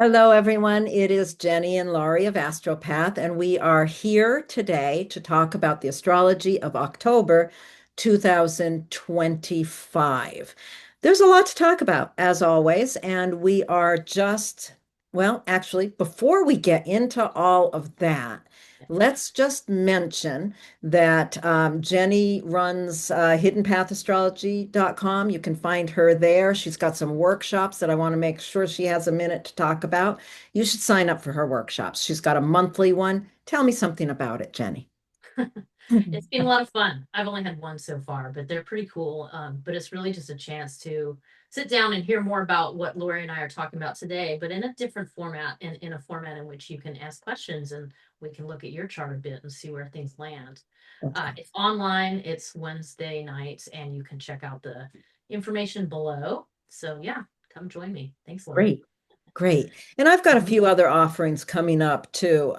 Hello, everyone. It is Jenny and Laurie of Astropath, and we are here today to talk about the astrology of October 2025. There's a lot to talk about, as always, and we are well, actually, before we get into all of that, let's just mention that Jenny runs hiddenpathastrology.com. You can find her there. She's got some workshops that I want to make sure she has a minute to talk about. You should sign up for her workshops. She's got a monthly one. Tell me something about it, Jenny. It's been a lot of fun. I've only had one so far, but they're pretty cool. But it's really just a chance to sit down and hear more about what Lori and I are talking about today, but in a different format and in a format in which you can ask questions and we can look at your chart a bit and see where things land. Okay. It's online, it's Wednesday nights, and you can check out the information below. So yeah, come join me. Thanks, Lori. Great. Great. And I've got a few other offerings coming up too.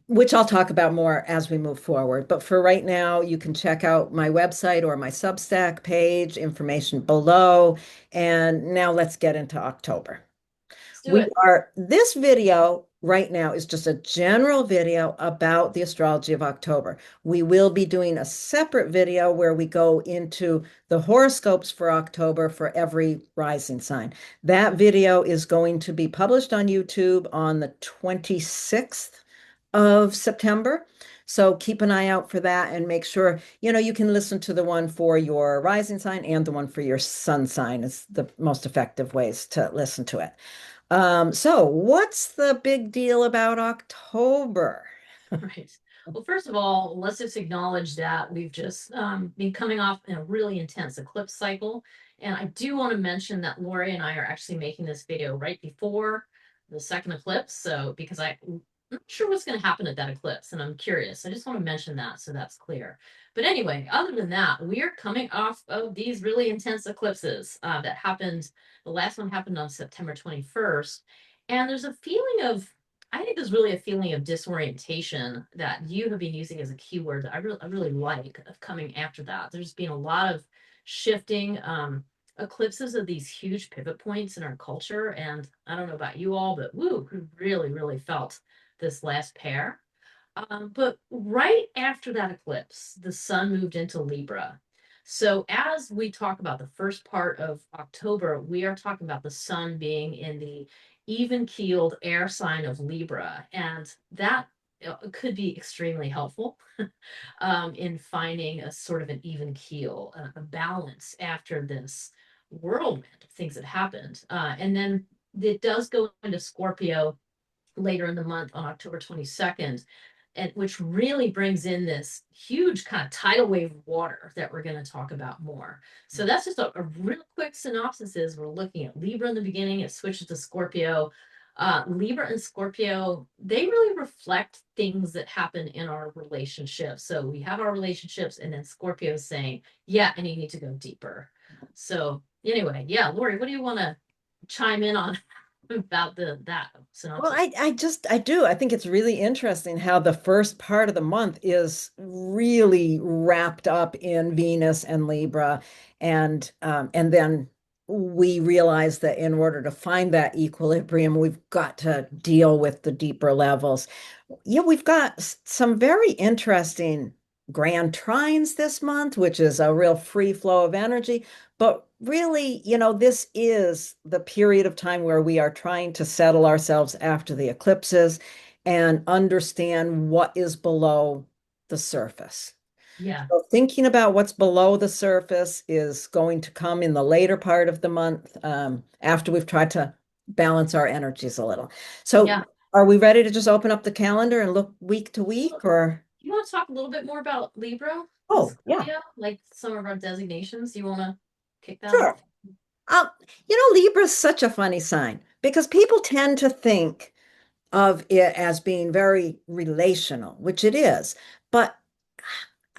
Which I'll talk about more as we move forward. But for right now, you can check out my website or my Substack page, information below. And now let's get into October. Let's do it. This video right now is just a general video about the astrology of October. We will be doing a separate video where we go into the horoscopes for October for every rising sign. That video is going to be published on YouTube on the 26th of September. So keep an eye out for that and make sure, you can listen to the one for your rising sign and the one for your sun sign is the most effective ways to listen to it. So what's the big deal about October? Right. Well, first of all, let's just acknowledge that we've just been coming off in a really intense eclipse cycle. And I do want to mention that Lori and I are actually making this video right before the second eclipse. So, because I'm not sure what's going to happen at that eclipse, and I'm curious. I just want to mention that so that's clear. But anyway, other than that, we are coming off of these really intense eclipses that happened. The last one happened on September 21st. And there's a feeling of I think there's really a feeling of disorientation that you have been using as a keyword that I really like of coming after that. There's been a lot of shifting eclipses of these huge pivot points in our culture. And I don't know about you all, but woo, we really felt this last pair. But right after that eclipse, the sun moved into Libra. So as we talk about the first part of October, we are talking about the sun being in the even-keeled air sign of Libra, and that could be extremely helpful in finding a sort of an even keel, a balance after this whirlwind of things that happened. And then it does go into Scorpio later in the month on October 22nd, and which really brings in this huge kind of tidal wave of water that we're going to talk about more. So that's just a real quick synopsis is we're looking at Libra in the beginning, it switches to Scorpio. Libra and Scorpio, they really reflect things that happen in our relationships. So we have our relationships, and then Scorpio is saying, yeah, and you need to go deeper. So anyway, yeah, Lori, what do you want to chime in on about that Well, synopsis? I do. I think it's really interesting how the first part of the month is really wrapped up in Venus and Libra, and then we realize that in order to find that equilibrium, we've got to deal with the deeper levels. Yeah, we've got some very interesting grand trines this month, which is a real free flow of energy. But really, this is the period of time where we are trying to settle ourselves after the eclipses and understand what is below the surface. Yeah. So thinking about what's below the surface is going to come in the later part of the month, after we've tried to balance our energies a little. So Yeah. are we ready to just open up the calendar and look week to week or? You want to talk a little bit more about Libra and Oh, yeah, Scorpio, like some of our designations? You want to kick that sure. off? Um, Libra's such a funny sign because people tend to think of it as being very relational, which it is. But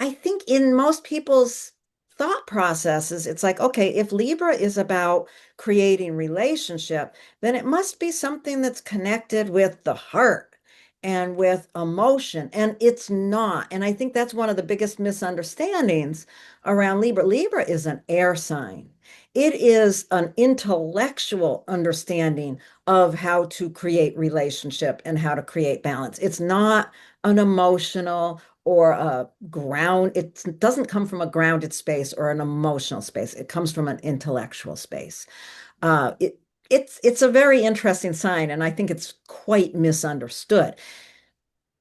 I think in most people's thought processes, it's like, okay, if Libra is about creating relationship, then it must be something that's connected with the heart and with emotion. And it's not. And I think that's one of the biggest misunderstandings around Libra. Libra is an air sign. It is an intellectual understanding of how to create relationship and how to create balance. It's not an emotional or a ground. It doesn't come from a grounded space or an emotional space. It comes from an intellectual space. Uh, it, it's a very interesting sign, and I think it's quite misunderstood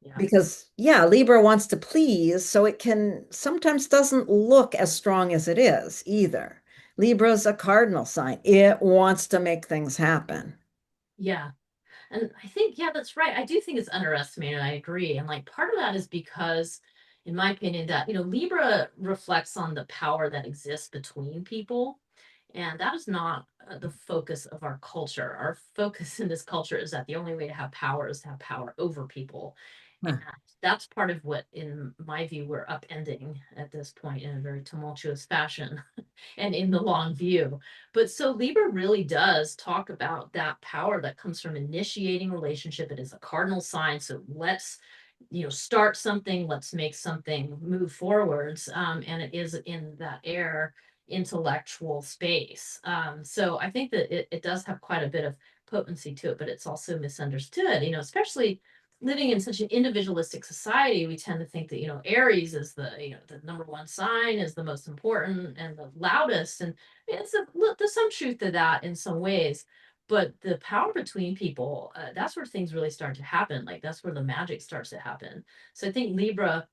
Yeah. because, yeah, Libra wants to please, so it can sometimes doesn't look as strong as it is either. Libra's a cardinal sign. It wants to make things happen. Yeah. And I think, yeah, that's right. I do think it's underestimated. I agree. And like part of that is because, in my opinion, that, Libra reflects on the power that exists between people. And that is not the focus of our culture. Our focus in this culture is that the only way to have power is to have power over people. And Huh. that's part of what, in my view, we're upending at this point in a very tumultuous fashion and in the long view. But so Libra really does talk about that power that comes from initiating relationship. It is a cardinal sign. So let's, start something, let's make something move forwards. And it is in that air intellectual space. So I think that it does have quite a bit of potency to it, but it's also misunderstood, especially living in such an individualistic society. We tend to think that, Aries is the number one sign, is the most important and the loudest. And there's some truth to that in some ways. But the power between people, that's where things really start to happen. Like that's where the magic starts to happen. So I think Libra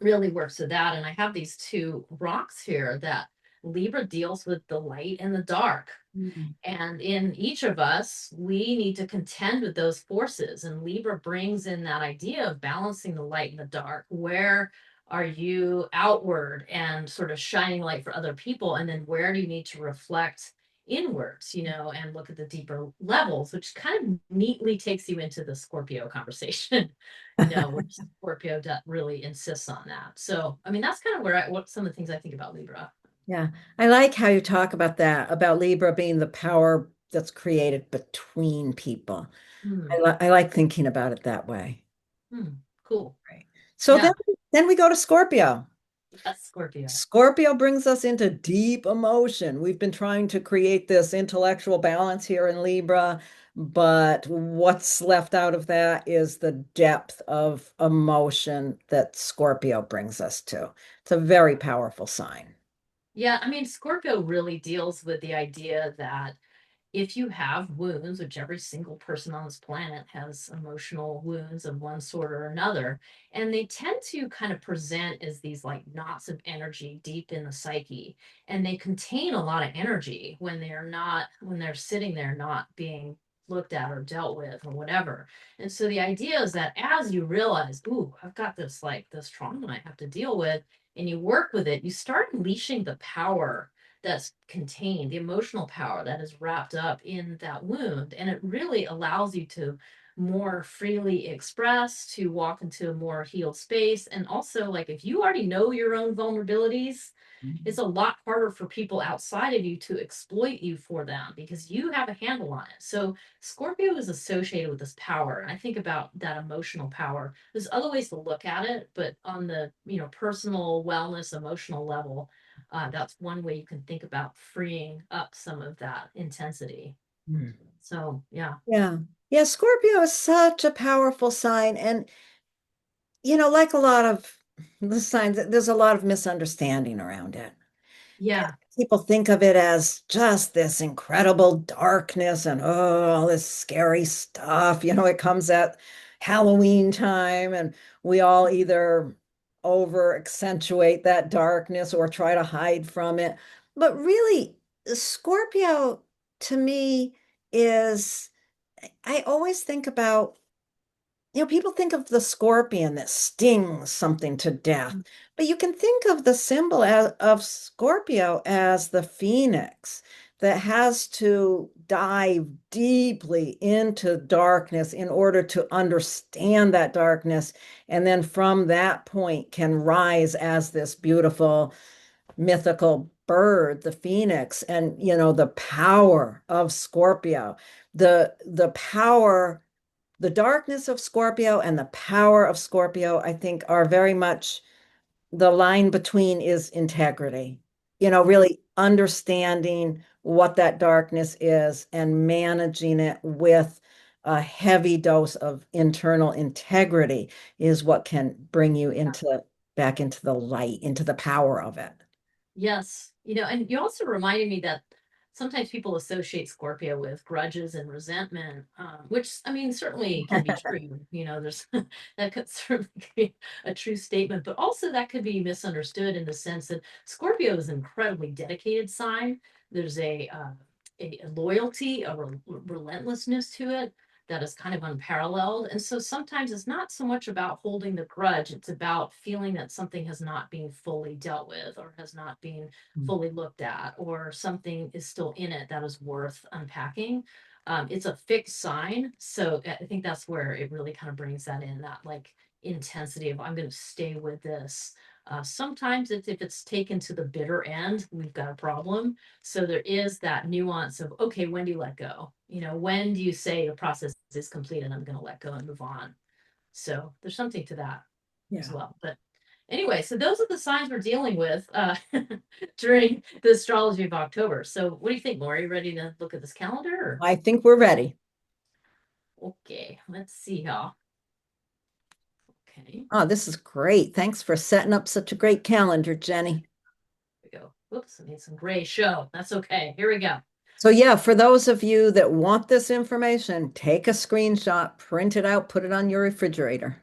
really works with that. And I have these two rocks here that Libra deals with the light and the dark. Mm. And in each of us, we need to contend with those forces. And Libra brings in that idea of balancing the light and the dark. Where are you outward and sort of shining light for other people? And then where do you need to reflect inwards, and look at the deeper levels, which kind of neatly takes you into the Scorpio conversation, where Scorpio really insists on that. So, I mean, that's kind of what some of the things I think about Libra. Yeah, I like how you talk about that, about Libra being the power that's created between people. Hmm, I like thinking about it that way. hmm, cool. Right. So Yeah, then we go to Scorpio. that's Scorpio. Scorpio brings us into deep emotion. We've been trying to create this intellectual balance here in Libra, but what's left out of that is the depth of emotion that Scorpio brings us to. It's a very powerful sign. Yeah, I mean, Scorpio really deals with the idea that if you have wounds, which every single person on this planet has emotional wounds of one sort or another, and they tend to kind of present as these like knots of energy deep in the psyche, and they contain a lot of energy when they're sitting there not being looked at or dealt with or whatever. And so the idea is that as you realize, ooh, I've got this trauma I have to deal with, and you work with it, you start unleashing the power that's contained, the emotional power that is wrapped up in that wound. And it really allows you to more freely express, to walk into a more healed space. And also, like, if you already know your own vulnerabilities, it's a lot harder for people outside of you to exploit you for them because you have a handle on it. So Scorpio is associated with this power. And I think about that emotional power. There's other ways to look at it, but on the, personal wellness, emotional level, that's one way you can think about freeing up some of that intensity. Mm. So yeah. Yeah. Yeah, Scorpio is such a powerful sign. And, like a lot of the signs, there's a lot of misunderstanding around it. Yeah. People think of it as just this incredible darkness and all this scary stuff. It comes at Halloween time, and we all either over accentuate that darkness or try to hide from it. But really, Scorpio to me is, I always think about people think of the scorpion that stings something to death, but you can think of the symbol of Scorpio as the phoenix that has to dive deeply into darkness in order to understand that darkness. And then from that point can rise as this beautiful mythical bird, the phoenix, and the power of Scorpio, the power the darkness of Scorpio and the power of Scorpio, I think, are very much the line between is integrity. Really understanding what that darkness is and managing it with a heavy dose of internal integrity is what can bring you into back into the light, into the power of it. Yes. And you also reminded me that sometimes people associate Scorpio with grudges and resentment, which I mean certainly can be true. There's that could certainly be a true statement, but also that could be misunderstood in the sense that Scorpio is an incredibly dedicated sign. There's a loyalty, a relentlessness to it that is kind of unparalleled. And so sometimes it's not so much about holding the grudge, it's about feeling that something has not been fully dealt with or has not been fully looked at, or something is still in it that is worth unpacking. It's a fixed sign. So I think that's where it really kind of brings that in, that like intensity of I'm going to stay with this. Sometimes if it's taken to the bitter end, we've got a problem. So there is that nuance of, okay, when do you let go? When do you say the process is complete and I'm going to let go and move on? So there's something to that as Yeah. well. But anyway, so those are the signs we're dealing with during the astrology of October. So what do you think, Lori? You ready to look at this calendar? I think we're ready. Okay, let's see how. Okay, Oh, this is great. Thanks for setting up such a great calendar, Jenny. here we go. Whoops, I made some gray show. That's okay. Here we go. So yeah, for those of you that want this information, take a screenshot, print it out, put it on your refrigerator.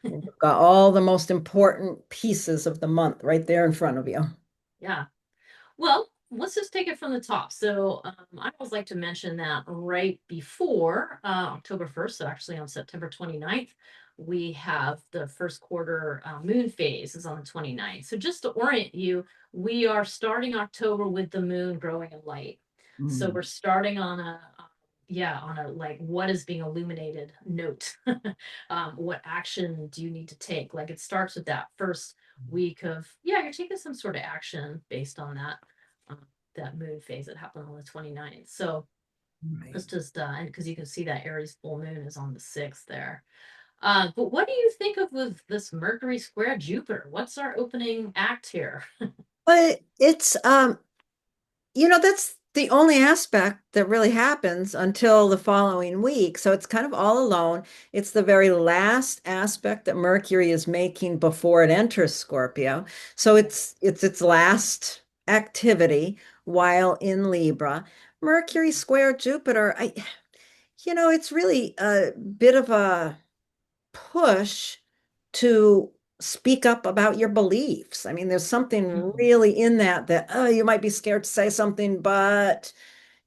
We've got all the most important pieces of the month right there in front of you. Yeah. Well, let's just take it from the top. So I always like to mention that right before October 1st, so actually on September 29th, we have the first quarter moon phase is on the 29th. So just to orient you, we are starting October with the moon growing in light. So Mm, we're starting on yeah, on a like what is being illuminated note. What action do you need to take? Like it starts with that first week of, yeah, you're taking some sort of action based on uh, that moon phase that happened on the 29th. So right. let's just and because you can see that Aries full moon is on the 6th there. But what do you think of with this Mercury square Jupiter? What's our opening act here? But it's that's the only aspect that really happens until the following week. So it's kind of all alone. It's the very last aspect that Mercury is making before it enters Scorpio. So it's its last activity while in Libra. Mercury square Jupiter, it's really a bit of a push to speak up about your beliefs. I mean, there's something Mhm. really in that oh, you might be scared to say something, but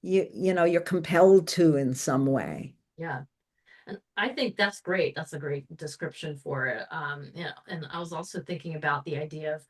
you're compelled to in some way. Yeah. And I think that's great. That's a great description for it. And I was also thinking about the idea of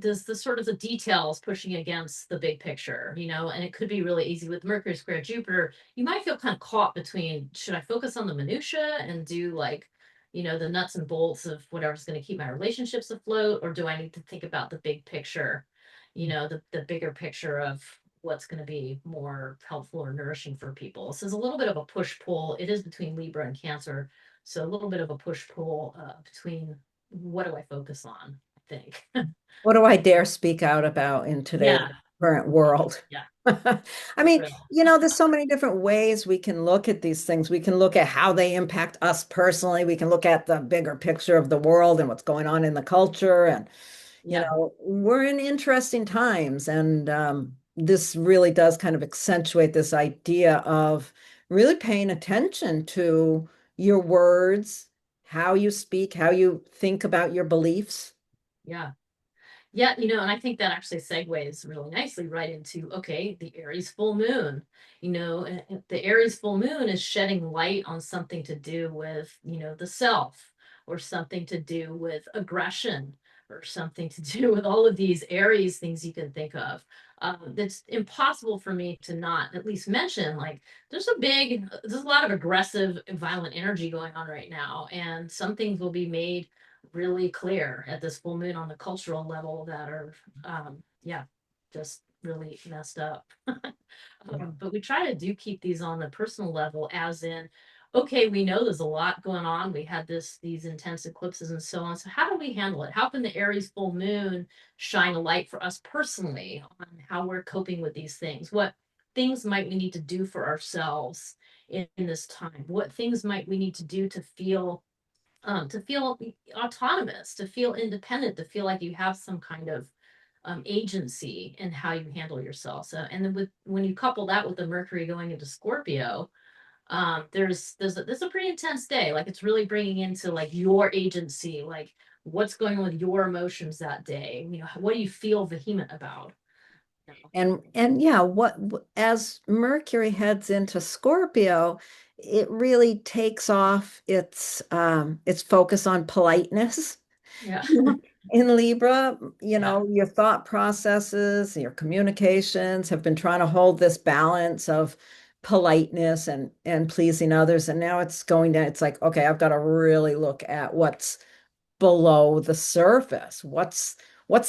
does the sort of the details pushing against the big picture, and it could be really easy with Mercury square Jupiter. You might feel kind of caught between should I focus on the minutia and do like, the nuts and bolts of whatever's going to keep my relationships afloat, or do I need to think about the big picture, the bigger picture of what's going to be more helpful or nourishing for people. So there's a little bit of a push pull. It is between Libra and Cancer. So a little bit of a push pull between what do I focus on, I think. What do I dare speak out about in today's Yeah, current world? yeah, I for mean, real. there's so many different ways we can look at these things. We can look at how they impact us personally. We can look at the bigger picture of the world and what's going on in the culture. And, Yeah, we're in interesting times. And this really does kind of accentuate this idea of really paying attention to your words, how you speak, how you think about your beliefs. yeah. Yeah, and I think that actually segues really nicely right into, okay, the Aries full moon. And the Aries full moon is shedding light on something to do with, the self, or something to do with aggression, or something to do with all of these Aries things you can think of. That's impossible for me to not at least mention. Like, there's a lot of aggressive, violent energy going on right now, and some things will be made really clear at this full moon on the cultural level that are yeah, just really messed up. Yeah. But we try to do keep these on the personal level, as in, okay, we know there's a lot going on. We had these intense eclipses and so on. So how do we handle it? How can the Aries full moon shine a light for us personally on how we're coping with these things? What things might we need to do for ourselves in this time? What things might we need to feel autonomous, to feel independent, to feel like you have some kind of agency in how you handle yourself. So, and then when you couple that with the Mercury going into Scorpio, there's a pretty intense day. Like it's really bringing into like your agency, like what's going on with your emotions that day. You know, what do you feel vehement about? You know? And yeah, as Mercury heads into Scorpio, it really takes off its focus on politeness. Yeah. In Libra, Yeah. your thought processes, your communications have been trying to hold this balance of politeness and pleasing others. And now it's going down. It's like, okay, I've got to really look at what's below the surface. What's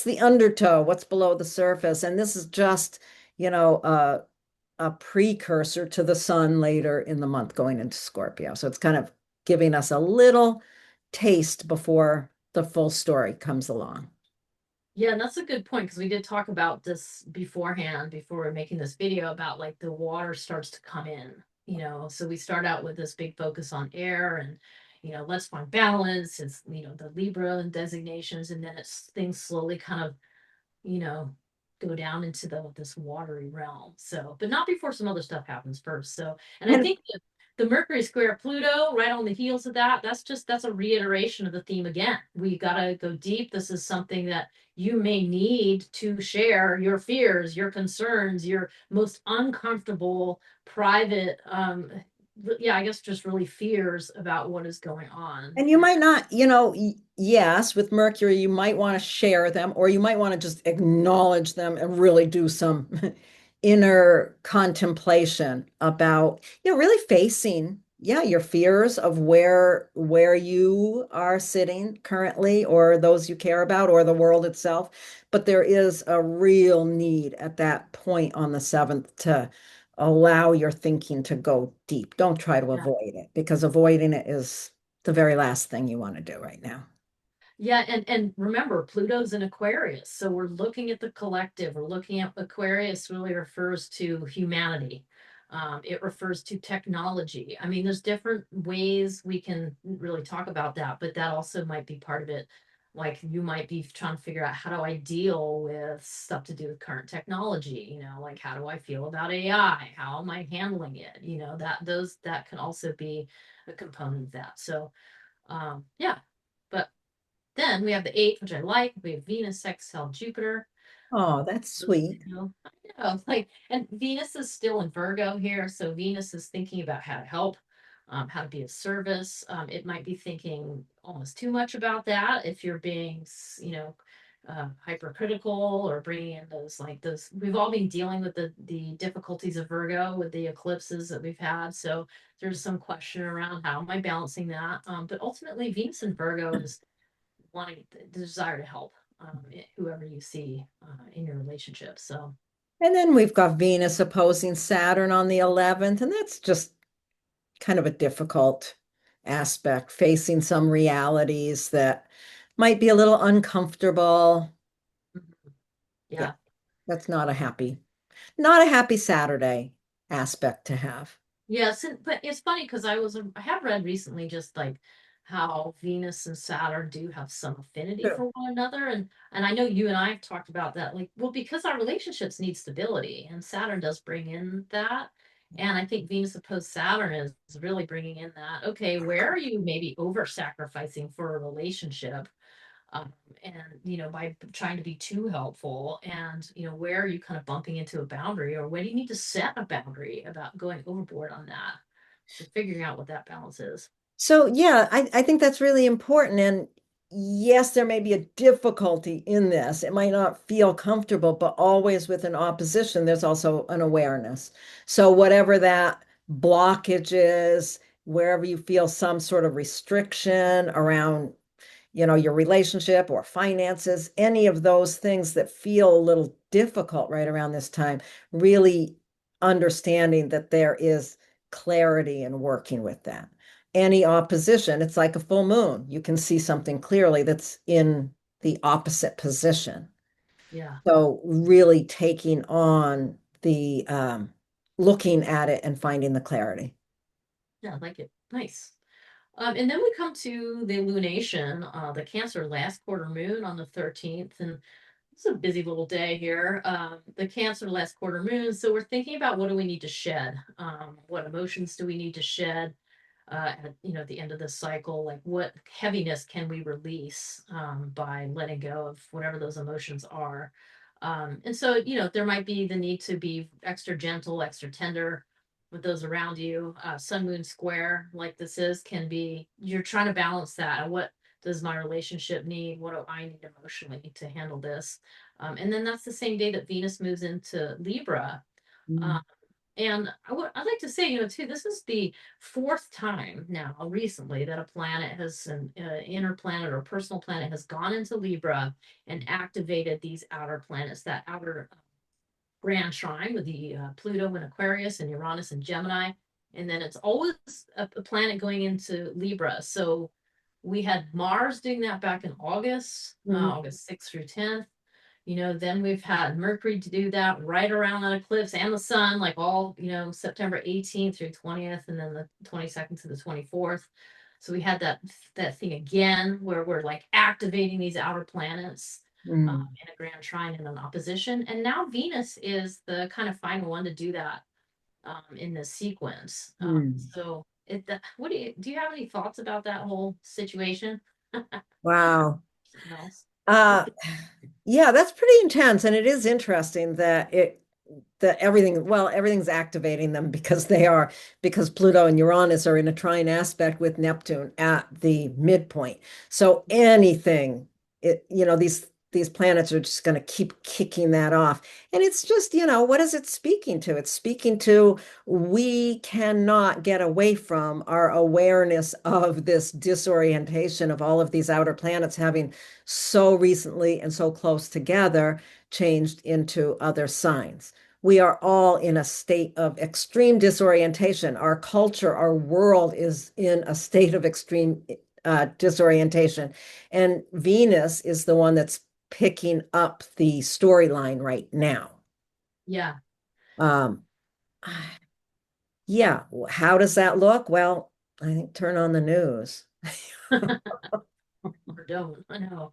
the undertow? What's below the surface? And this is just, you know, uh, a precursor to the sun later in the month going into Scorpio. So it's kind of giving us a little taste before the full story comes along. Yeah, and that's a good point because we did talk about this beforehand before we're making this video about like the water starts to come in, So we start out with this big focus on air and let's find balance. It's the Libra and designations, and then it's things slowly kind of you know, go down into this watery realm. So, but not before some other stuff happens first. So, and I And think the Mercury square Pluto, right on the heels of that, that's a reiteration of the theme again. We gotta go deep. This is something that you may need to share your fears, your concerns, your most uncomfortable, private, yeah, I guess just really fears about what is going on. And you might not, yes, with Mercury, you might want to share them, or you might want to just acknowledge them and really do some inner contemplation about, really facing, yeah, your fears of where you are sitting currently, or those you care about, or the world itself. But there is a real need at that point on the seventh to allow your thinking to go deep. Don't try to Yeah. avoid it because avoiding it is the very last thing you want to do right now. Yeah, and remember, Pluto's in Aquarius, so we're looking at the collective. We're looking at Aquarius really refers to humanity. It refers to technology. I mean, there's different ways we can really talk about that, but that also might be part of it. Like you might be trying to figure out how do I deal with stuff to do with current technology, like how do I feel about AI? How am I handling it? That can also be a component of that. So yeah. But then we have the eighth, which I like. We have Venus sextile Jupiter. Oh, that's sweet. I know, like, and Venus is still in Virgo here, so Venus is thinking about how to help, how to be of service. It might be thinking almost too much about that if you're being, hypercritical or bringing in those like those. We've all been dealing with the difficulties of Virgo with the eclipses that we've had, so there's some question around how am I balancing that. But ultimately, Venus in Virgo is wanting the desire to help whoever you see in your relationship. So And then we've got Venus opposing Saturn on the 11th, and that's just kind of a difficult aspect, facing some realities that might be a little uncomfortable. Yeah, yeah. that's not a happy Saturday aspect to have. Yes, but it's funny because I have read recently just like how Venus and Saturn do have some affinity True. for one another, and I know you and I have talked about that, like, well, because our relationships need stability, and Saturn does bring in that, and I think Venus opposed Saturn is really bringing in that. Okay, where are you maybe over sacrificing for a relationship? um, and by trying to be too helpful, and where are you kind of bumping into a boundary, or where do you need to set a boundary about going overboard on that, so figuring out what that balance is. So yeah, I think that's really important. And yes, there may be a difficulty in this. It might not feel comfortable, but always with an opposition, there's also an awareness. So whatever that blockage is, wherever you feel some sort of restriction around, your relationship or finances, any of those things that feel a little difficult right around this time, really understanding that there is clarity in working with that. Any opposition, it's like a full moon. You can see something clearly that's in the opposite position. Yeah. So really taking on the looking at it and finding the clarity. Yeah, I like it. Nice. And then we come to the lunation, the Cancer last quarter moon on the 13th. And it's a busy little day here. The Cancer last quarter moon. So we're thinking about what do we need to shed? What emotions do we need to shed? At the end of the cycle, like what heaviness can we release by letting go of whatever those emotions are. And so there might be the need to be extra gentle, extra tender with those around you. Sun moon square like this is can be, you're trying to balance that. What does my relationship need? What do I need emotionally to handle this? And then that's the same day that Venus moves into Libra. Mm. um, and I'd like to say, too, this is the fourth time now recently that a planet has an inner planet or personal planet has gone into Libra and activated these outer planets, that outer grand trine with the Pluto in Aquarius and Uranus and Gemini. And then it's always a planet going into Libra. So we had Mars doing that back in August, Mm. August 6th through 10th. Then we've had Mercury to do that right around that eclipse and the sun, like all, September 18th through 20th, and then the 22nd to the 24th. So we had that thing again where we're like activating these outer planets Mm. in a grand trine and an opposition. And now Venus is the kind of final one to do that in this sequence. Mm. So what do you have any thoughts about that whole situation? Wow. Something else? Uh, yeah, that's pretty intense. And it is interesting that everything's activating them because Pluto and Uranus are in a trine aspect with Neptune at the midpoint. So anything, these planets are just going to keep kicking that off. And it's just, what is it speaking to? It's speaking to we cannot get away from our awareness of this disorientation of all of these outer planets having so recently and so close together changed into other signs. We are all in a state of extreme disorientation. Our culture, our world is in a state of extreme disorientation. And Venus is the one that's picking up the storyline right now. Yeah. Um, yeah, how does that look? Well, I think turn on the news. Or don't. I know.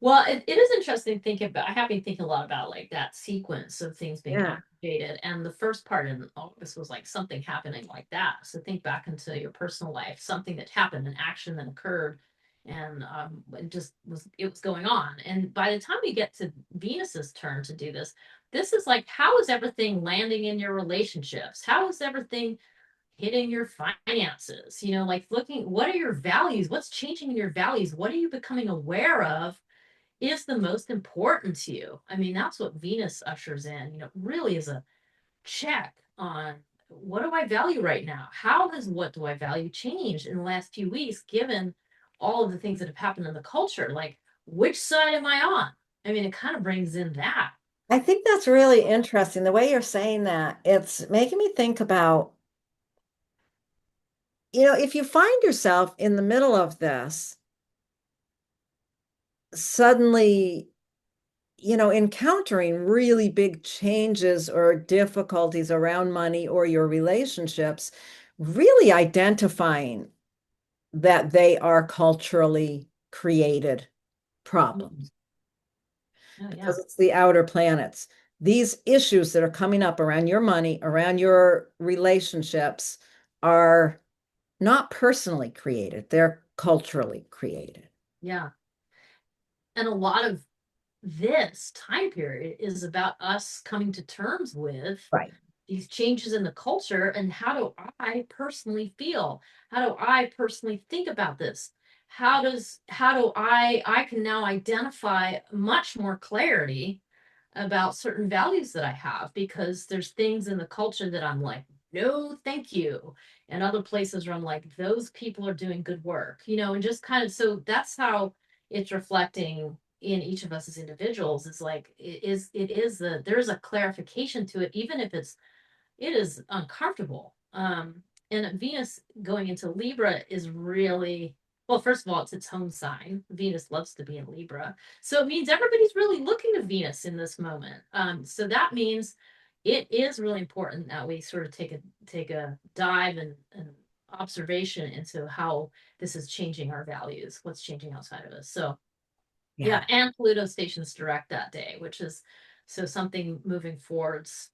Well, it is interesting thinking about. I have been thinking a lot about like that sequence of things being Yeah. activated, and the first part in August was like something happening like that. So think back into your personal life, something that happened, an action that occurred, and it was going on. And by the time we get to Venus's turn to do this, this is like how is everything landing in your relationships? How is everything hitting your finances? Like looking, what are your values? What's changing in your values? What are you becoming aware of is the most important to you? I mean, that's what Venus ushers in, really is a check on what do I value right now? How has what do I value changed in the last few weeks, given all of the things that have happened in the culture? Like, which side am I on? I mean, it kind of brings in that. I think that's really interesting. The way you're saying that, it's making me think about, if you find yourself in the middle of this, suddenly, encountering really big changes or difficulties around money or your relationships, really identifying that they are culturally created Mhm. problems Oh, because yeah. it's the outer planets. These issues that are coming up around your money, around your relationships are not personally created, they're culturally created. Yeah. And a lot of this time period is about us coming to terms with Right. these changes in the culture and how do I personally feel? How do I personally think about this? How do I can now identify much more clarity about certain values that I have because there's things in the culture that I'm like, no, thank you. And other places where I'm like, those people are doing good work, and just kind of, so that's how it's reflecting in each of us as individuals. It's like, there's a clarification to it, even if it is uncomfortable. And Venus going into Libra is really, well, first of all, it's its home sign. Venus loves to be in Libra. So it means everybody's really looking to Venus in this moment. So that means it is really important that we sort of take a dive and observation into how this is changing our values, what's changing outside of us. So Yeah. yeah, and Pluto stations direct that day, which is so something moving forwards,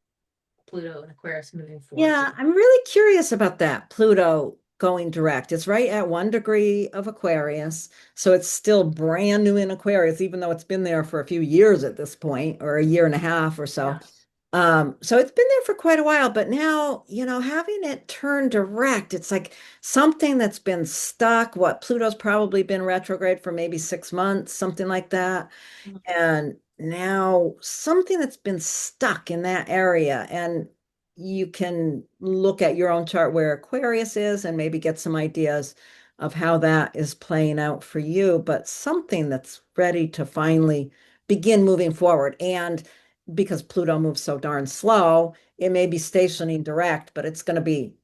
Pluto and Aquarius moving forwards. Yeah, I'm really curious about that. Pluto going direct. It's right at 1 degree of Aquarius. So it's still brand new in Aquarius, even though it's been there for a few years at this point, or a year and a half or so. Yeah. So it's been there for quite a while, but now, having it turn direct, it's like something that's been stuck. What Pluto's probably been retrograde for maybe 6 months, something like that. And now something that's been stuck in that area, and you can look at your own chart where Aquarius is and maybe get some ideas of how that is playing out for you, but something that's ready to finally begin moving forward. And because Pluto moves so darn slow, it may be stationing direct, but it's going to be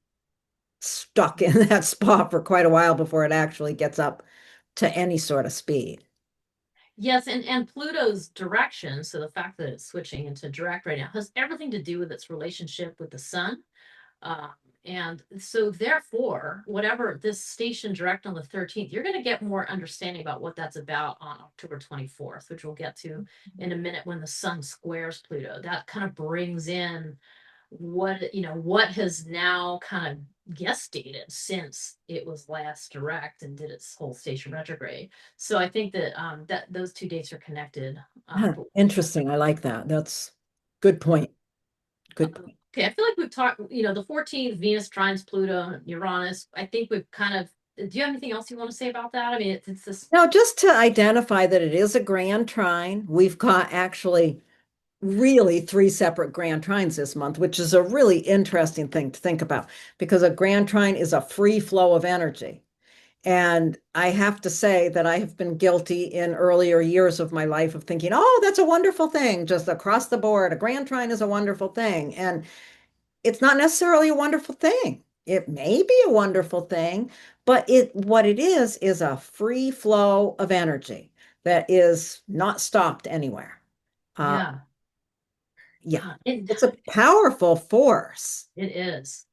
stuck in that spot for quite a while before it actually gets up to any sort of speed. Yes, and Pluto's direction, so the fact that it's switching into direct right now, has everything to do with its relationship with the sun. Uh, and so therefore, whatever this station direct on the 13th, you're going to get more understanding about what that's about on October 24th, which we'll get to in a minute when the sun squares Pluto. That kind of brings in what has now kind of gestated since it was last direct and did its whole station retrograde. So I think that those two dates are connected. Huh, But interesting. I like that. That's good point. Good point. okay, I feel like we've talked, the 14th, Venus trines Pluto, Uranus. I think we've kind of, do you have anything else you want to say about that? I mean, it's this, Now, just to identify that it is a grand trine, we've got actually really three separate grand trines this month, which is a really interesting thing to think about because a grand trine is a free flow of energy. And I have to say that I have been guilty in earlier years of my life of thinking, oh, that's a wonderful thing, just across the board. A grand trine is a wonderful thing. And it's not necessarily a wonderful thing. It may be a wonderful thing, but what it is a free flow of energy that is not stopped anywhere. Uh, yeah, yeah, it, it's a powerful force. it is.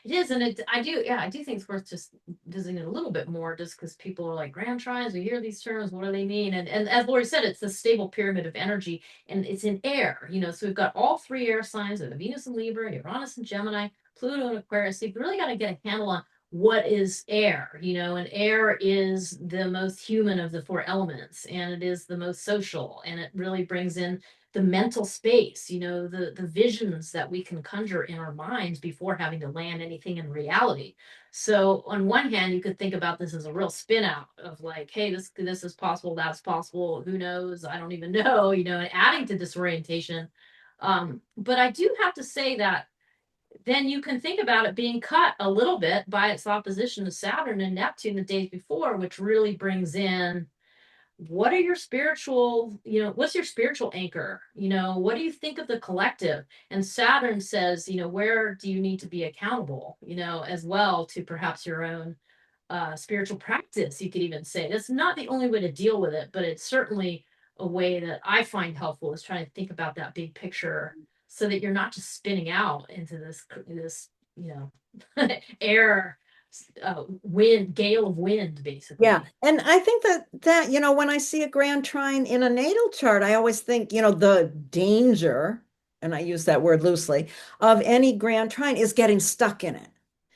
It is, and I do think it's worth just visiting it a little bit more, just because people are like grand trines. We hear these terms, what do they mean? And as Lori said, it's the stable pyramid of energy, and it's in air. So we've got all three air signs: of Venus and Libra, Uranus and Gemini, Pluto and Aquarius. So you've really got to get a handle on what is air. And air is the most human of the four elements, and it is the most social, and it really brings in the mental space, the visions that we can conjure in our minds before having to land anything in reality. So on one hand, you could think about this as a real spin out of like, hey, this is possible, that's possible, who knows, I don't even know, and adding to disorientation. But I do have to say that then you can think about it being cut a little bit by its opposition to Saturn and Neptune the days before, which really brings in what are your spiritual, what's your spiritual anchor? What do you think of the collective? And Saturn says, where do you need to be accountable, as well to perhaps your own spiritual practice, you could even say. That's not the only way to deal with it, but it's certainly a way that I find helpful is trying to think about that big picture so that you're not just spinning out into this, air, wind, gale of wind, Yeah. basically. And I think that when I see a grand trine in a natal chart, I always think, the danger, and I use that word loosely, of any grand trine is getting stuck in it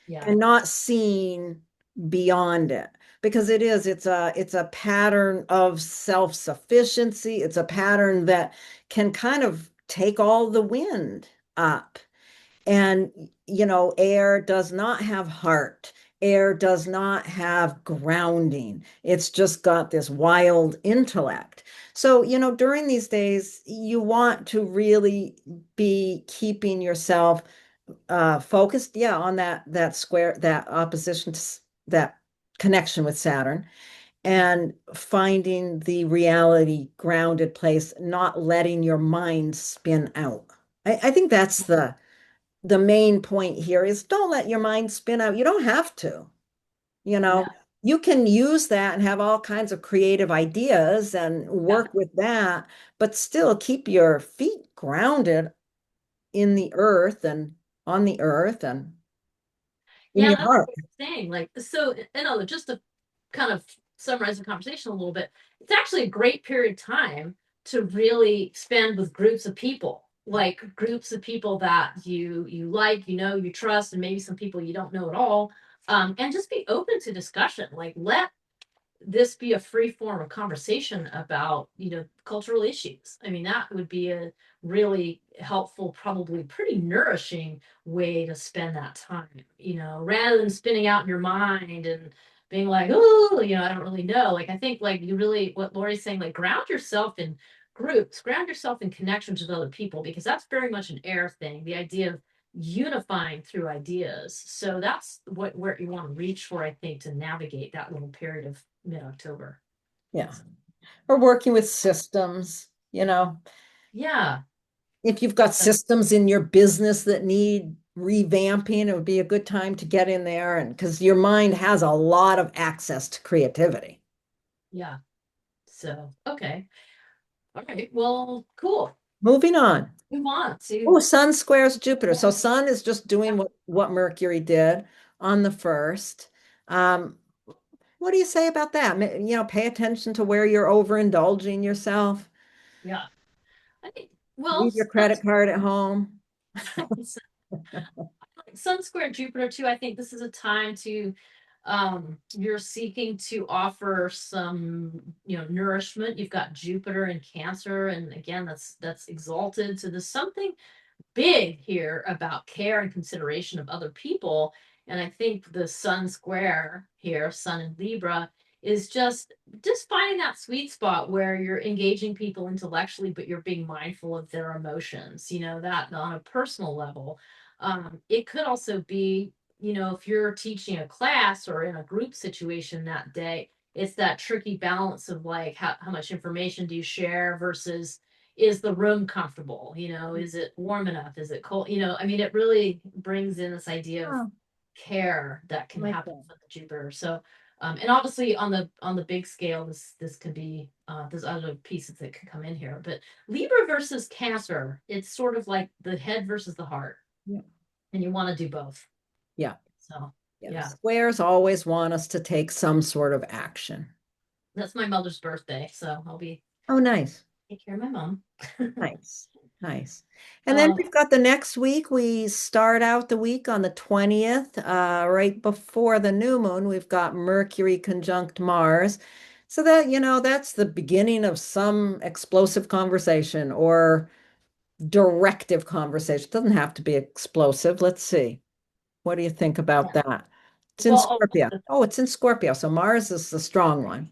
Yeah. and not seeing beyond it. Because it's a pattern of self-sufficiency. It's a pattern that can kind of take all the wind up. And, air does not have heart. Air does not have grounding. It's just got this wild intellect. So, during these days, you want to really be keeping yourself focused, yeah, on that square, that opposition to that connection with Saturn, and finding the reality grounded place, not letting your mind spin out. I think that's the main point here is don't let your mind spin out. You don't have to, you Yeah, know. You can use that and have all kinds of creative ideas and yeah. work with that, but still keep your feet grounded in the earth and on the earth and in Yeah, your that's heart. what I'm saying. Like, so, just to kind of summarize the conversation a little bit, it's actually a great period of time to really spend with groups of people, like groups of people that you like, you trust, and maybe some people you don't know at all. And just be open to discussion. Like, let this be a free form of conversation about cultural issues. I mean, that would be a really helpful, probably pretty nourishing way to spend that time, rather than spinning out in your mind and being like, oh, I don't really know. Like, I think, like, you really, what Lori's saying, like, ground yourself in groups, ground yourself in connections with other people, because that's very much an air thing, the idea of unifying through ideas. So that's where you want to reach for, I think, to navigate that little period of mid-October. Yeah. Or working with systems, Yeah. if you've got systems in your business that need revamping, it would be a good time to get in there, and because your mind has a lot of access to creativity. Yeah. So, okay. All right. Well, cool. Moving on. Move on to Oh, Sun squares Jupiter. yeah, So Sun is just doing what Mercury did on the first. Um, what do you say about that? Pay attention to where you're overindulging yourself. yeah. I think well, Leave your credit card at home. Sun square Jupiter too. I think this is a time to you're seeking to offer some nourishment. You've got Jupiter in Cancer, and again that's exalted to the something big here about care and consideration of other people. And I think the Sun square here, Sun in Libra, is just finding that sweet spot where you're engaging people intellectually, but you're being mindful of their emotions, that on a personal level. It could also be, if you're teaching a class or in a group situation that day, it's that tricky balance of like how much information do you share versus is the room comfortable? Is it warm enough? Is it cold? I mean, it really brings in this idea of Oh, care that I can like happen that. with the Jupiter. So, and obviously on the big scale, this could be there's other pieces that could come in here. But Libra versus Cancer, it's sort of like the head versus the heart, Yeah. and you want to do both. Yeah. So, Yeah. yeah, Squares always want us to take some sort of action. that's my mother's birthday, so I'll be Oh, nice. take care of my mom. Nice. Nice. And then um, we've got the next week. We start out the week on the 20th, right before the new moon. We've got Mercury conjunct Mars. So that, that's the beginning of some explosive conversation or directive conversation. It doesn't have to be explosive. Let's see. What do you think about yeah. that? It's in Well, Scorpio. Oh, it's in Scorpio. So Mars is the strong one.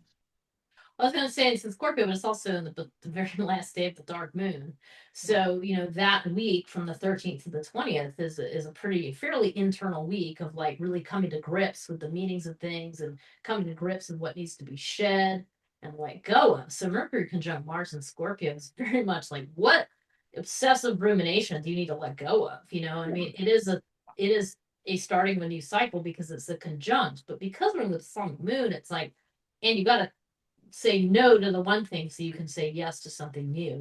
I was going to say it's in Scorpio, but it's also in the very last day of the dark moon. So, that week from the 13th to the 20th is a pretty fairly internal week of like really coming to grips with the meanings of things and coming to grips with what needs to be shed and let go of. So Mercury conjunct Mars in Scorpio is very much like what obsessive rumination do you need to let go of? I Yeah. mean, it is a starting of a new cycle because it's a conjunct, but because we're in the sun moon, it's like, and you got to say no to the one thing so you can say yes to something new.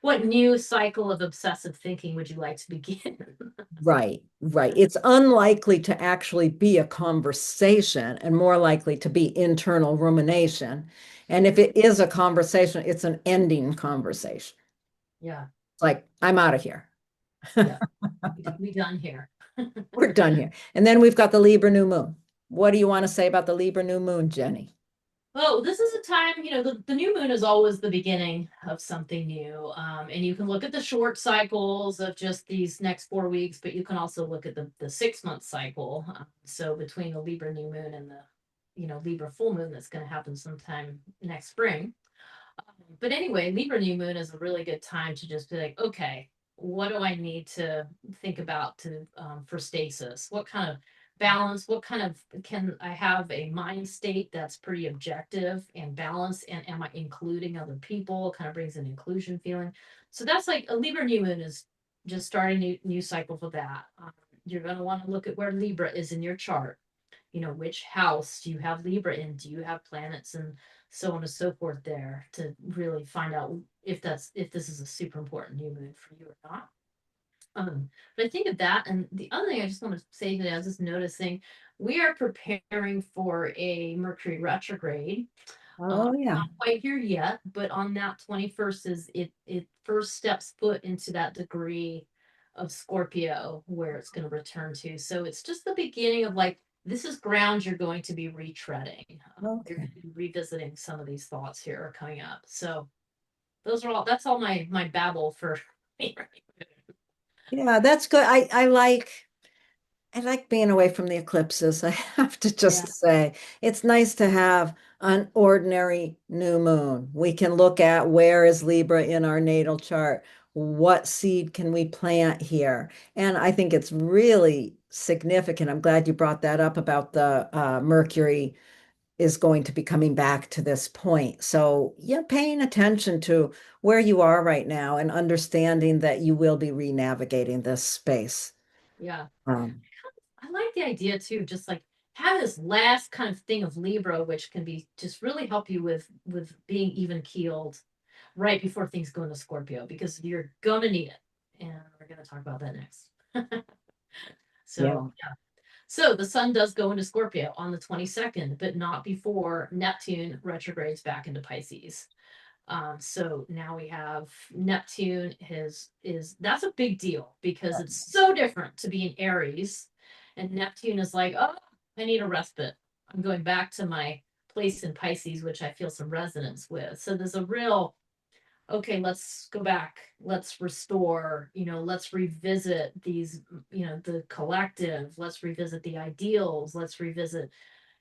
What new cycle of obsessive thinking would you like to begin? Right, right. It's unlikely to actually be a conversation and more likely to be internal rumination. And if it is a conversation, it's an ending conversation. Yeah, Like, I'm out of here. yeah. We done here. We're done here. And then we've got the Libra new moon. What do you want to say about the Libra new moon, Jenny? Well, this is a time, the new moon is always the beginning of something new. And you can look at the short cycles of just these next 4 weeks, but you can also look at the 6 month cycle. So between the Libra new moon and the, Libra full moon that's going to happen sometime next spring. But anyway, Libra new moon is a really good time to just be like, okay, what do I need to think about to for stasis? What kind of balance? What kind of can I have a mind state that's pretty objective and balanced? And am I including other people? It kind of brings an inclusion feeling. So that's like a Libra new moon is just starting new cycle for that. You're going to want to look at where Libra is in your chart. You know, which house do you have Libra in? Do you have planets and so on and so forth there to really find out if this is a super important new moon for you or not. But I think of that, and the other thing I just want to say that I was just noticing, we are preparing for a Mercury retrograde. Oh, yeah. Not quite here yet, but on that 21st is it first steps foot into that degree of Scorpio where it's going to return to. So it's just the beginning of like this is ground you're going to be retreading. You're going Okay. to be revisiting some of these thoughts here are coming up. So those are all that's all my babble for me. Yeah, that's good. I like being away from the eclipses. I have to Yeah. just say, it's nice to have an ordinary new moon. We can look at where is Libra in our natal chart? What seed can we plant here? And I think it's really significant. I'm glad you brought that up about the Mercury is going to be coming back to this point. So, yeah, paying attention to where you are right now and understanding that you will be re-navigating this space. Yeah. Um, I like the idea too, just like have this last kind of thing of Libra, which can be just really help you with being even keeled right before things go into Scorpio, because you're gonna need it. And we're gonna talk about that next. So yeah. yeah. So the sun does go into Scorpio on the 22nd, but not before Neptune retrogrades back into Pisces. So now we have Neptune is that's a big deal because it's so different to be in Aries, and Neptune is like, oh, I need a respite. I'm going back to my place in Pisces, which I feel some resonance with. So there's a real okay, let's go back, let's restore, let's revisit these, the collective, let's revisit the ideals, let's revisit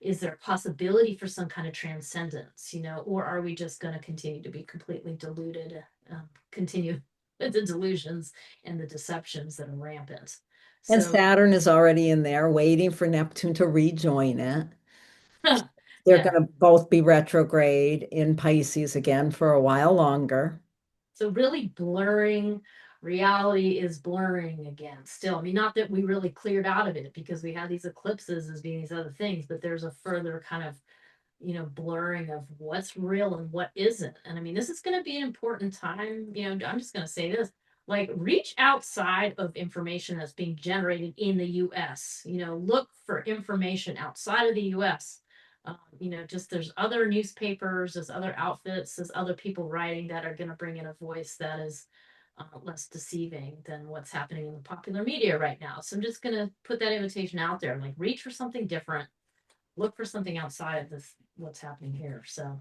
is there a possibility for some kind of transcendence, or are we just going to continue to be completely deluded, continue with the delusions and the deceptions that are rampant? And So, Saturn is already in there waiting for Neptune to rejoin it. They're yeah. going to both be retrograde in Pisces again for a while longer. So really blurring reality is blurring again still. I mean, not that we really cleared out of it because we had these eclipses as being these other things, but there's a further kind of, blurring of what's real and what isn't. And I mean, this is going to be an important time. I'm just going to say this like, reach outside of information that's being generated in the US, look for information outside of the US. Just there's other newspapers, there's other outfits, there's other people writing that are going to bring in a voice that is less deceiving than what's happening in the popular media right now. So I'm just going to put that invitation out there, like reach for something different, look for something outside of this, what's happening here. So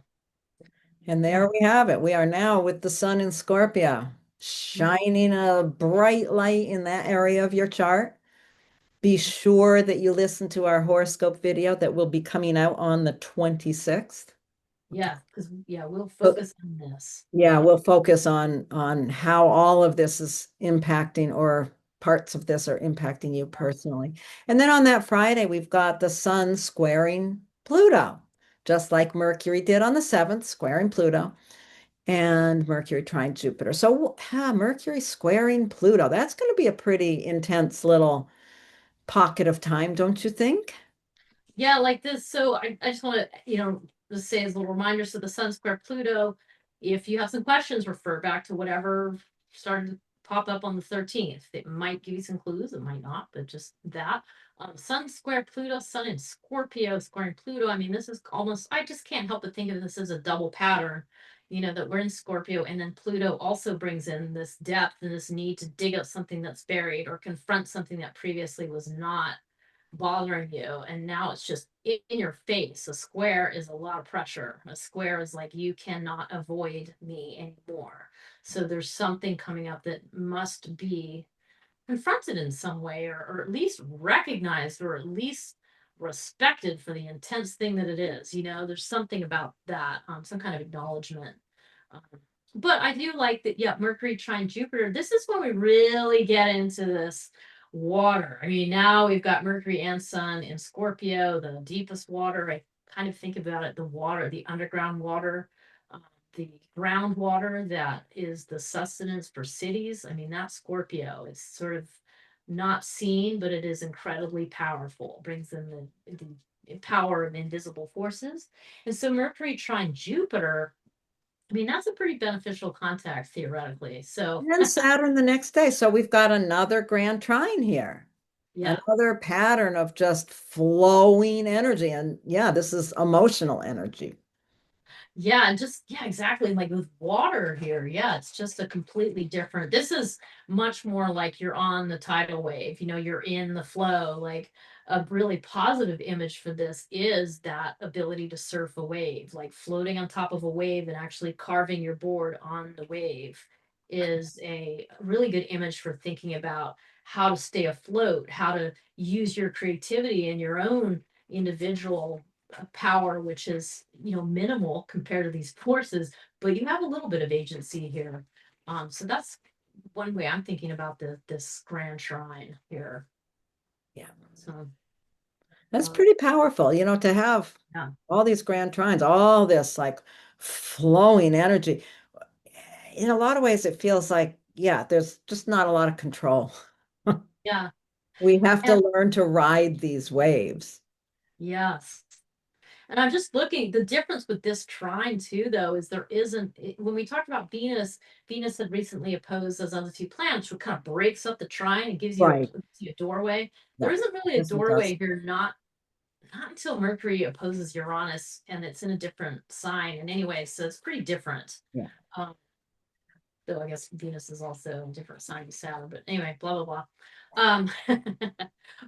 And yeah. there we have it. We are now with the sun in Scorpio, Mhm. shining a bright light in that area of your chart. Be sure that you listen to our horoscope video that will be coming out on the 26th. Okay. Yeah, because yeah, we'll So, focus on this. yeah, we'll focus on how all of this is impacting or parts of this are impacting you personally. And then on that Friday, we've got the sun squaring Pluto, just like Mercury did on the 7th, squaring Pluto, and Mercury trine Jupiter. So, Mercury squaring Pluto, that's going to be a pretty intense little pocket of time, don't you think? Yeah, like this. So I just want to, just say as a little reminder. So the Sun Square Pluto, if you have some questions, refer back to whatever started to pop up on the 13th. It might give you some clues, it might not, but just that. Sun Square Pluto, Sun in Scorpio squaring Pluto. I mean, this is almost, I just can't help but think of this as a double pattern, that we're in Scorpio. And then Pluto also brings in this depth and this need to dig up something that's buried or confront something that previously was not bothering you, and now it's just in your face. A square is a lot of pressure. A square is like you cannot avoid me anymore. So there's something coming up that must be confronted in some way, or at least recognized, or at least respected for the intense thing that it is. There's something about that, some kind of acknowledgement. um, But I do like that, yeah, Mercury trine Jupiter. This is when we really get into this water. I mean, now we've got Mercury and Sun in Scorpio, the deepest water. I kind of think about it, the water, the underground water, the groundwater that is the sustenance for cities. I mean, that's Scorpio. It's sort of not seen, but it is incredibly powerful. It brings in the power of invisible forces. And so Mercury trine Jupiter, I mean, that's a pretty beneficial contact theoretically. So, And then Saturn the next day. So we've got another grand trine here, yeah. another pattern of just flowing energy. And yeah, this is emotional energy. Yeah, and just yeah, exactly. Like with water here, yeah, it's just a completely different. This is much more like you're on the tidal wave, you're in the flow. Like a really positive image for this is that ability to surf a wave, like floating on top of a wave and actually carving your board on the wave is a really good image for thinking about how to stay afloat, how to use your creativity and your own individual power, which is minimal compared to these forces, but you have a little bit of agency here. So that's one way I'm thinking about this grand trine here. Yeah. So That's uh, pretty powerful, to have yeah, all these grand trines, all this like flowing energy. In a lot of ways, it feels like, yeah, there's just not a lot of control. yeah, We have to and learn to ride these waves. yes. And I'm just looking, the difference with this trine too, though, is there isn't, when we talked about Venus, Venus had recently opposed those other two planets, which kind of breaks up the trine and Right. gives you a doorway. There Yeah. isn't really a Yes, it does. doorway here, not until Mercury opposes Uranus and it's in a different sign. And anyway, so it's pretty different. Yeah. Um, though I guess Venus is also a different sign to Saturn. But anyway, blah blah blah. Um,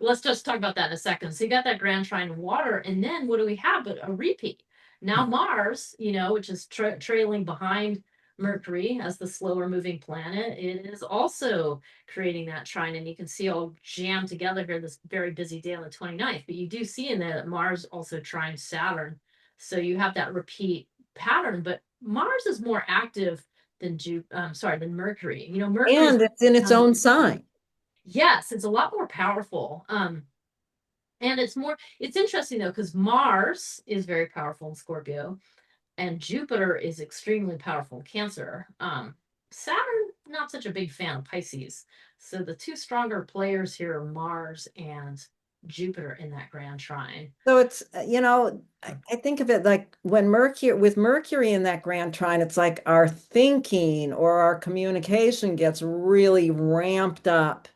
let's just talk about that in a second. So you got that grand trine in water, and then what do we have but a repeat? Now Mars, which is trailing behind Mercury as the slower moving planet, it is also creating that trine, and you can see all jammed together here this very busy day on the 29th. But you do see in there that Mars also trines Saturn, so you have that repeat pattern. But Mars is more active than than Mercury. Mercury's And it's in its um, own sign. yes, it's a lot more powerful. And it's interesting though, because Mars is very powerful in Scorpio and Jupiter is extremely powerful in Cancer. Saturn, not such a big fan of Pisces. So the two stronger players here are Mars and Jupiter in that grand trine. So it's, I think of it like when with Mercury in that grand trine, it's like our thinking or our communication gets really ramped up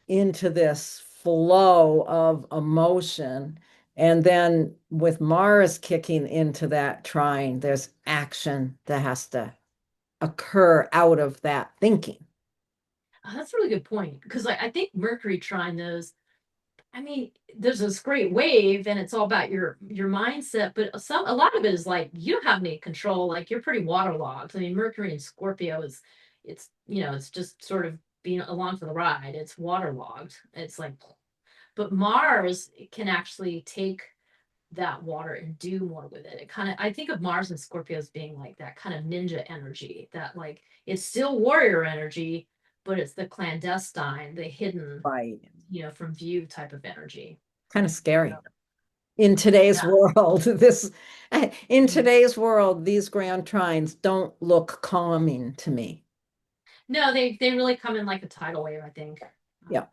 into this flow of emotion. And then with Mars kicking into that trine, there's action that has to occur out of that thinking. That's a really good point because I think Mercury trine those. I mean, there's this great wave, and it's all about your mindset. But a lot of it is like you don't have any control. Like you're pretty waterlogged. I mean, Mercury and Scorpio it's just sort of being along for the ride. It's waterlogged. It's like, but Mars can actually take that water and do more with it. It kind of I think of Mars and Scorpio as being like that kind of ninja energy. That like it's still warrior energy, but it's the clandestine, the hidden Right. from view type of energy. Kind of scary. In today's Yeah. world, in Mhm. today's world, these grand trines don't look calming to me. No, they really come in like a tidal wave, I think. Yeah.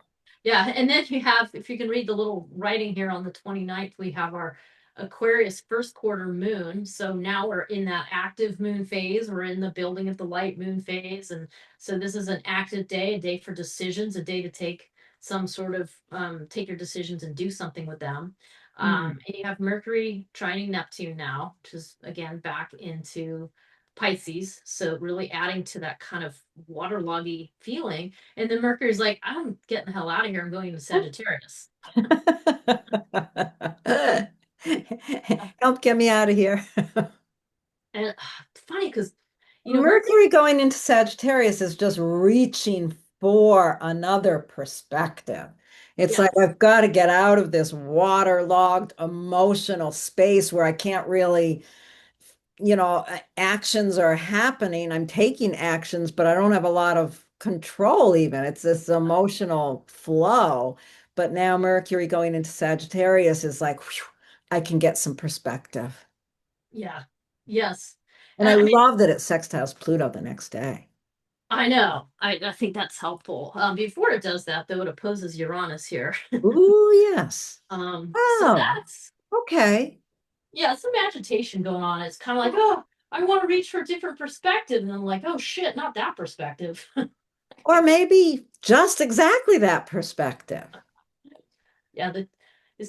Yeah, and then you have, if you can read the little writing here on the 29th, we have our Aquarius first quarter moon. So now we're in that active moon phase. We're in the building of the light moon phase. And so this is an active day, a day for decisions, a day to take some sort of take your decisions and do something with them. Hmm. And you have Mercury trining Neptune now, which is again back into Pisces. So really adding to that kind of waterloggy feeling. And then Mercury's like, I'm getting the hell out of here. I'm going to Sagittarius. Help get me out of here. And funny because, Mercury, Mercury going into Sagittarius is just reaching for another perspective. It's like yes, I've got to get out of this waterlogged emotional space where I can't really actions are happening. I'm taking actions, but I don't have a lot of control even. It's this emotional flow. But now Mercury going into Sagittarius is like, whew, I can get some perspective. Yeah. Yes. And And I I mean, love that it sextiles Pluto the next day. I know. I think that's helpful. Before it does that, though, it opposes Uranus here. Ooh, yes. So Oh, that's, okay. yeah, some agitation going on. It's kind of like, oh, I want to reach for a different perspective. And I'm like, oh shit, not that perspective. Or maybe just exactly that perspective. Yeah, this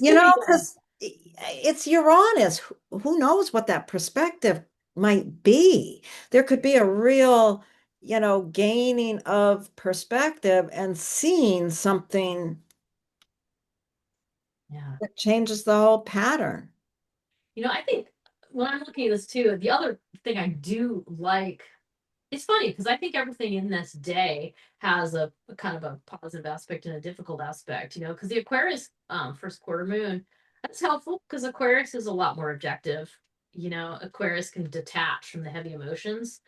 could be Because it's Uranus. Who knows what that perspective might be? There could be a real, gaining of perspective and seeing something yeah. that changes the whole pattern. I think when I'm looking at this too, the other thing I do like, it's funny because I think everything in this day has a kind of a positive aspect and a difficult aspect, because the Aquarius first quarter moon, that's helpful because Aquarius is a lot more objective. Aquarius can detach from the heavy emotions,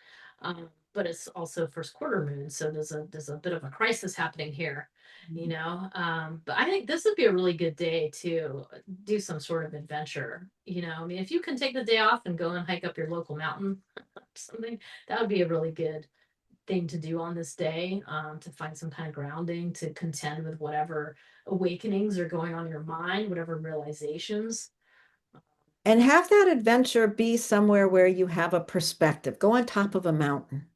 but it's also first quarter moon, so there's a bit of a crisis happening here. But I think this would be a really good day to do some sort of adventure. I mean, if you can take the day off and go and hike up your local mountain, something, that would be a really good thing to do on this day, to find some kind of grounding, to contend with whatever awakenings are going on in your mind, whatever realizations. And have that adventure be somewhere where you have a perspective. Go on top of a mountain.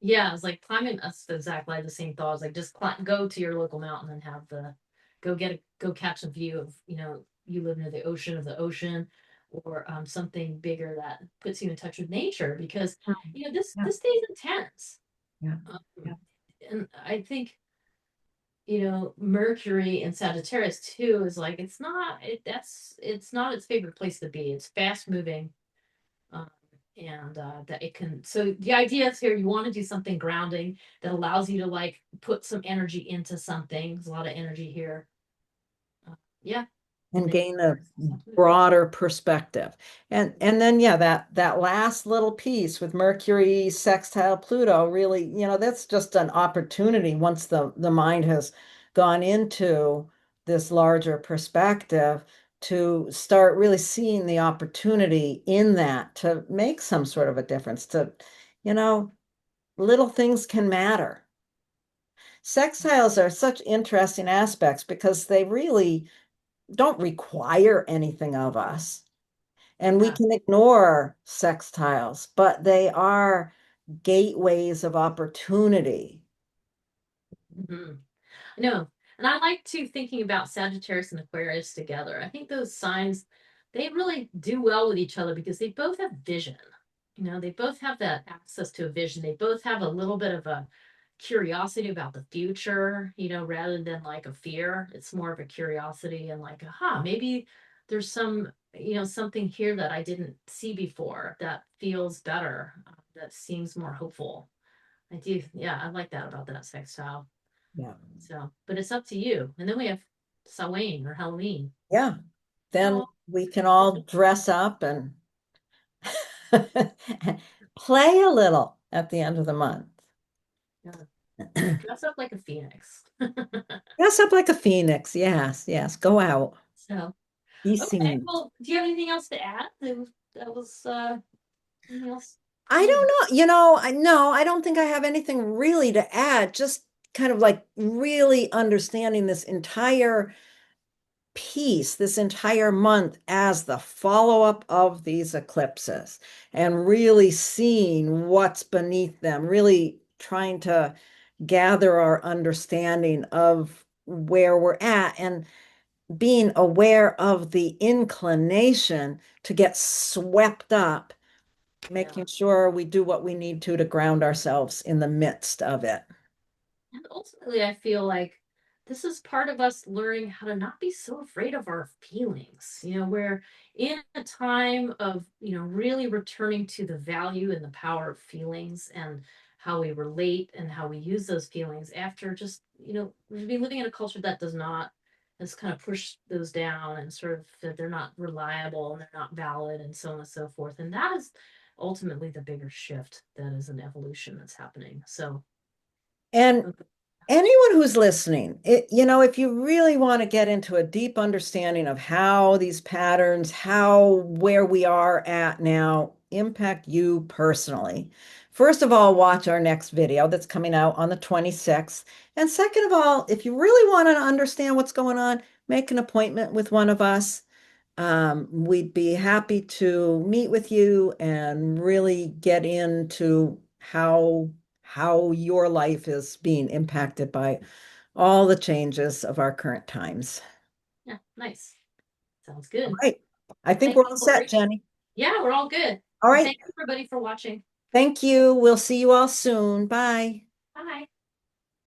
Yeah, it's like climbing. That's exactly the same thought. It's like just go to your local mountain and go catch a view of, you live near the ocean, or something bigger that puts you in touch with nature, because this Yeah, this day is intense. yeah, Um, yeah. and I think Mercury and Sagittarius too is like, it's not its favorite place to be. It's fast moving, um, and that it can. So the idea is here, you want to do something grounding that allows you to like put some energy into something. There's a lot of energy here. Yeah, and And then gain a broader perspective. And then yeah, that last little piece with Mercury sextile Pluto really, that's just an opportunity once the mind has gone into this larger perspective to start really seeing the opportunity in that to make some sort of a difference to, you know, little things can matter. Sextiles are such interesting aspects because they really don't require anything of us. And we yeah. can ignore sextiles, but they are gateways of opportunity. Mhm. No, and I like to thinking about Sagittarius and Aquarius together. I think those signs, they really do well with each other because they both have vision. They both have that access to a vision. They both have a little bit of a curiosity about the future, rather than like a fear. It's more of a curiosity and like, aha, maybe there's something here that I didn't see before that feels better, that seems more hopeful. I do, yeah, I like that about that sextile. Yeah. So, but it's up to you. And then we have Samhain or Halloween. Yeah. Then Oh, we can all dress up and play a little at the end of the month. yeah. Dress up like a phoenix. Dress up like a phoenix. Yes, yes. Go out. So, Be okay. seen. Well, do you have anything else to add? That was anything else I you? don't know. No, I don't think I have anything really to add. Just kind of like really understanding this entire piece, this entire month as the follow-up of these eclipses and really seeing what's beneath them, really trying to gather our understanding of where we're at and being aware of the inclination to get swept up, Yeah. making sure we do what we need to ground ourselves in the midst of it. And ultimately, I feel like this is part of us learning how to not be so afraid of our feelings. We're in a time of, really returning to the value and the power of feelings and how we relate and how we use those feelings after just, we've been living in a culture that does not, has kind of pushed those down and sort of that they're not reliable and they're not valid and so on and so forth. And ultimately the bigger shift that is an evolution that's happening. So, And okay. anyone who's listening, if you really want to get into a deep understanding of how these patterns, how where we are at now impact you personally, first of all, watch our next video that's coming out on the 26th. And second of all, if you really want to understand what's going on, make an appointment with one of us. We'd be happy to meet with you and really get into how your life is being impacted by all the changes of our current times. Yeah, nice. Sounds All good. right. I think Thank we're you, all set, Lori. Jenny. Yeah, we're all good. All And right. thank you everybody for watching. Thank you. We'll see you all soon. Bye.